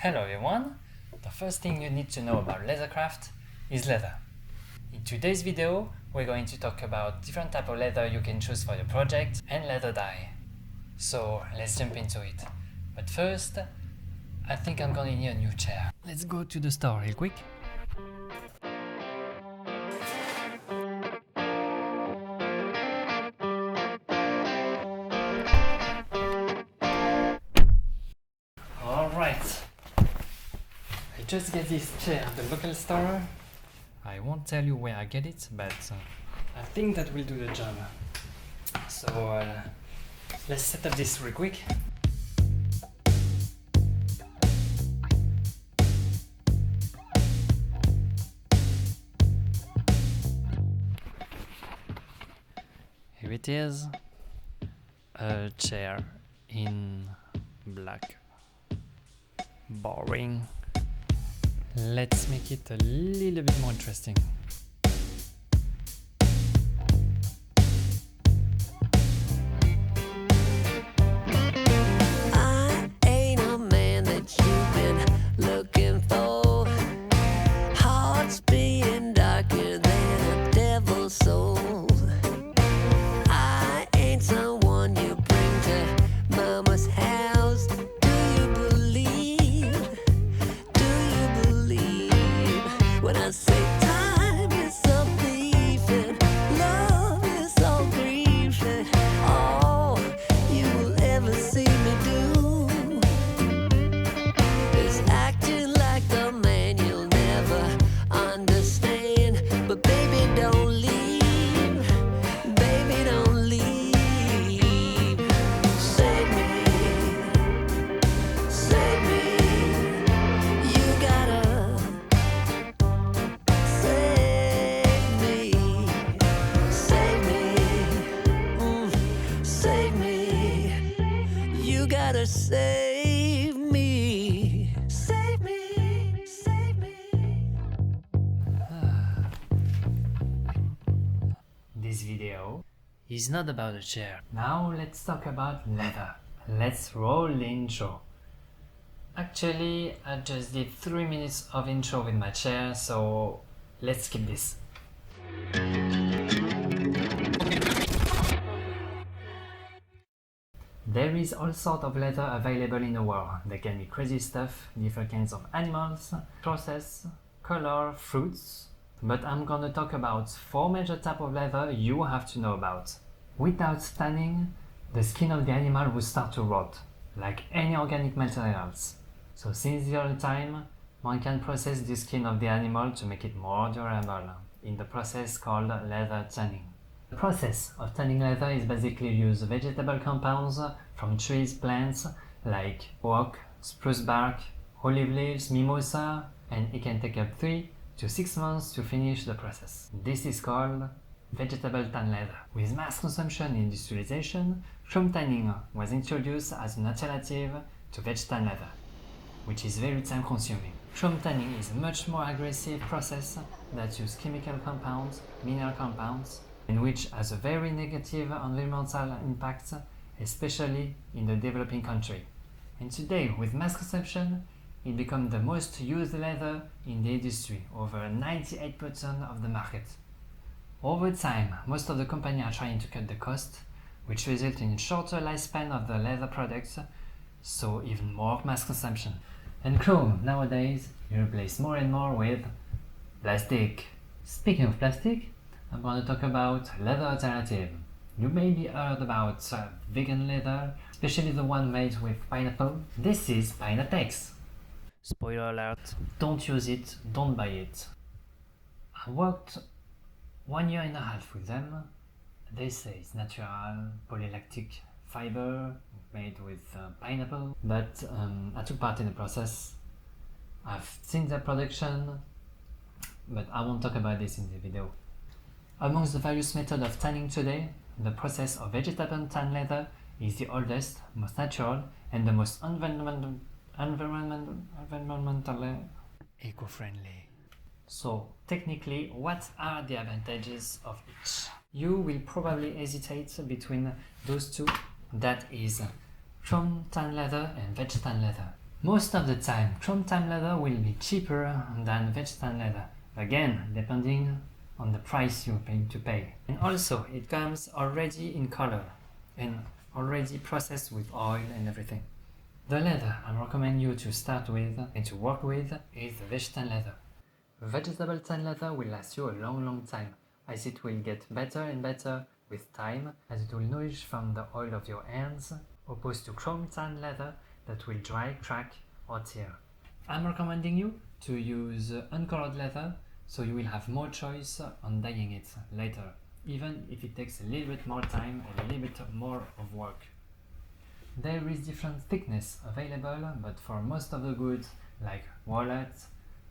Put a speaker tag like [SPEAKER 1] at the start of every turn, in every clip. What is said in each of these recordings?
[SPEAKER 1] Hello everyone! The first thing you need to know about leathercraft is leather. In today's video, we're going to talk about different type of leather you can choose for your project and leather dye. So let's jump into it. But first, I think I'm gonna need a new chair. Let's go to the store real quick. Alright, I just get this chair at the local store. I won't tell you where I get it, but I think that will do the job. So let's set up this real quick. Here it is, a chair in black. Boring. Let's make it a little bit more interesting.
[SPEAKER 2] I ain't a man that you've been looking for. Hearts being darker than a devil's soul. I ain't someone you bring to mama's house. When I say time is a thief and love is all grief and all you will ever see me do is acting like the man you'll never understand. But baby, don't leave, baby, don't leave. Save me, save me. You gotta save me, save me, save me.
[SPEAKER 1] This video is not about a chair. Now let's talk about leather. Let's roll the intro. Actually, I just did 3 minutes of intro with my chair, so let's skip this. There is all sorts of leather available in the world. There can be crazy stuff, different kinds of animals, process, color, fruits. But I'm gonna talk about 4 major types of leather you have to know about. Without tanning, the skin of the animal will start to rot, like any organic materials. So since the old time, one can process the skin of the animal to make it more durable, in the process called leather tanning. The process of tanning leather is basically use vegetable compounds from trees, plants like oak, spruce bark, olive leaves, mimosa, and it can take up 3 to 6 months to finish the process. This is called vegetable tan leather. With mass consumption and industrialization, chrome tanning was introduced as an alternative to Veg-Tan leather, which is very time consuming. Chrome tanning is a much more aggressive process that uses chemical compounds, mineral compounds, and which has a very negative environmental impact, especially in the developing country. And today, with mass consumption, it becomes the most used leather in the industry, over 98% of the market. Over time, most of the companies are trying to cut the cost, which results in shorter lifespan of the leather products, so even more mass consumption. And chrome, nowadays, is replaced more and more with plastic. Speaking of plastic, I'm going to talk about leather alternative. You maybe heard about vegan leather, especially the one made with pineapple. This is Pineatex. Spoiler alert, don't use it, don't buy it. I worked 1 year and a half with them. They say it's natural, polylactic fiber made with pineapple, but I took part in the process. I've seen their production, but I won't talk about this in the video. Amongst the various methods of tanning today, the process of vegetable tan leather is the oldest, most natural, and the most environmentally eco-friendly. So, technically, what are the advantages of each? You will probably hesitate between those two, that is chrome tan leather and Veg-Tan leather. Most of the time, chrome-tan leather will be cheaper than Veg-Tan leather, again depending on the price you're paying to pay. And also, it comes already in color and already processed with oil and everything. The leather I recommend you to start with and to work with is the Veg-Tan leather. Vegetable tan leather will last you a long time, as it will get better and better with time, as it will nourish from the oil of your hands, opposed to chrome tan leather that will dry, crack or tear. I'm recommending you to use uncolored leather, so you will have more choice on dyeing it later, even if it takes a little bit more time and a little bit more of work. There is different thickness available, but for most of the goods like wallet,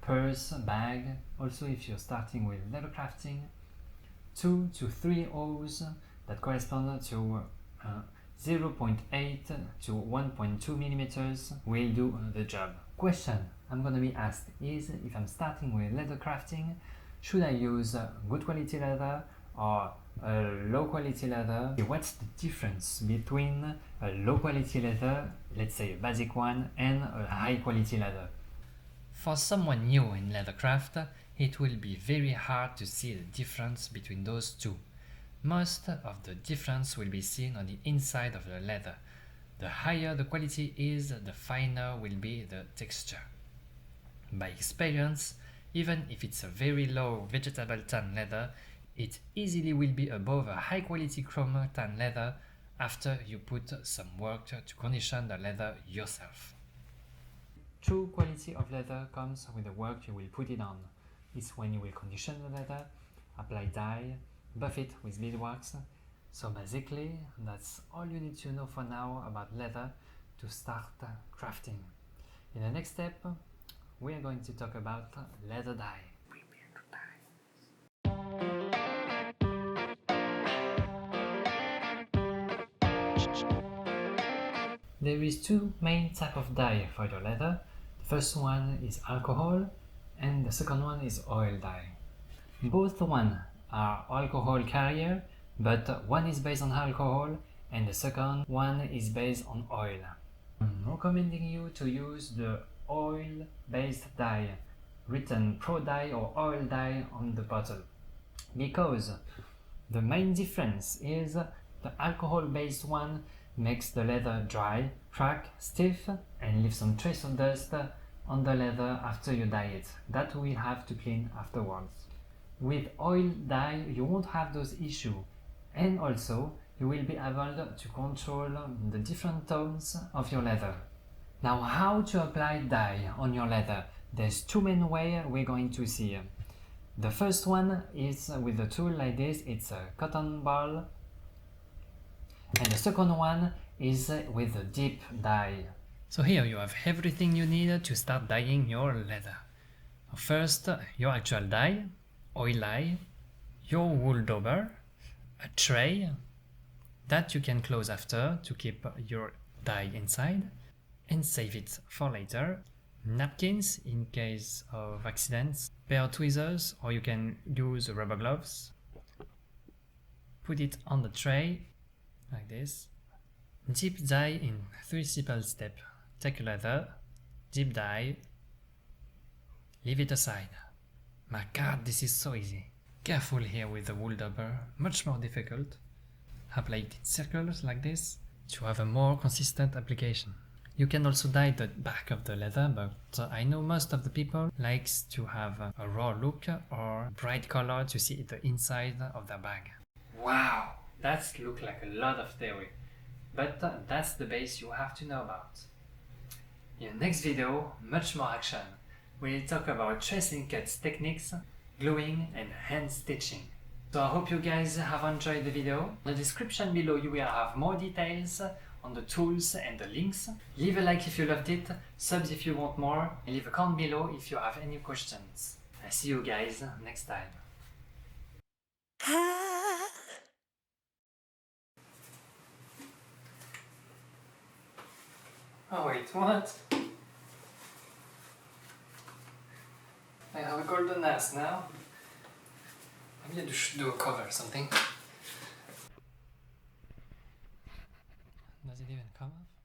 [SPEAKER 1] purse, bag, also if you're starting with leathercrafting, 2 to 3 O's that correspond to 0.8 to 1.2 millimeters will do the job. Question I'm gonna be asked is, if I'm starting with leathercrafting, should I use good quality leather or low quality leather? What's the difference between a low quality leather, let's say a basic one, and a high quality leather? For someone new in leathercraft, it will be very hard to see the difference between those two. Most of the difference will be seen on the inside of the leather. The higher the quality is, the finer will be the texture. By experience, even if it's a very low vegetable tan leather, it easily will be above a high quality chrome tan leather after you put some work to condition the leather yourself. True quality of leather comes with the work you will put it on. It's when you will condition the leather, apply dye, buff it with beadwax. So basically, that's all you need to know for now about leather to start crafting. In the next step, we are going to talk about leather dye. There is two main types of dye for your leather. The first one is alcohol and the second one is oil dye. Both one are alcohol carrier, but one is based on alcohol and the second one is based on oil. I'm recommending you to use the oil based dye, written pro dye or oil dye on the bottle, because the main difference is the alcohol based one makes the leather dry, crack, stiff and leave some trace of dust on the leather after you dye it. That we have to clean afterwards. With oil dye you won't have those issues, and also you will be able to control the different tones of your leather. Now, how to apply dye on your leather? There's two main ways we're going to see. The first one is with a tool like this, it's a cotton ball. And the second one is with a deep dye. So here you have everything you need to start dyeing your leather. First, your actual dye, oil dye, your wool dauber, a tray that you can close after to keep your dye inside and save it for later, napkins in case of accidents, pair of tweezers, or you can use rubber gloves. Put it on the tray like this. Deep dye in 3 simple steps. Take a leather, deep dye, leave it aside. My god, this is so easy. Careful here with the wool dauber, much more difficult. Apply it in circles like this to have a more consistent application. You can also dye the back of the leather, but I know most of the people likes to have a raw look or bright color to see the inside of their bag. Wow, that looks like a lot of theory, but that's the base you have to know about. In the next video, much more action. We'll talk about tracing cuts techniques, gluing and hand stitching. So I hope you guys have enjoyed the video. In the description below you will have more details on the tools and the links. Leave a like if you loved it, subs if you want more, and leave a comment below if you have any questions. I see you guys next time. Oh wait, what? I have a golden ass now. Maybe I should do a cover or something. Does it even come off?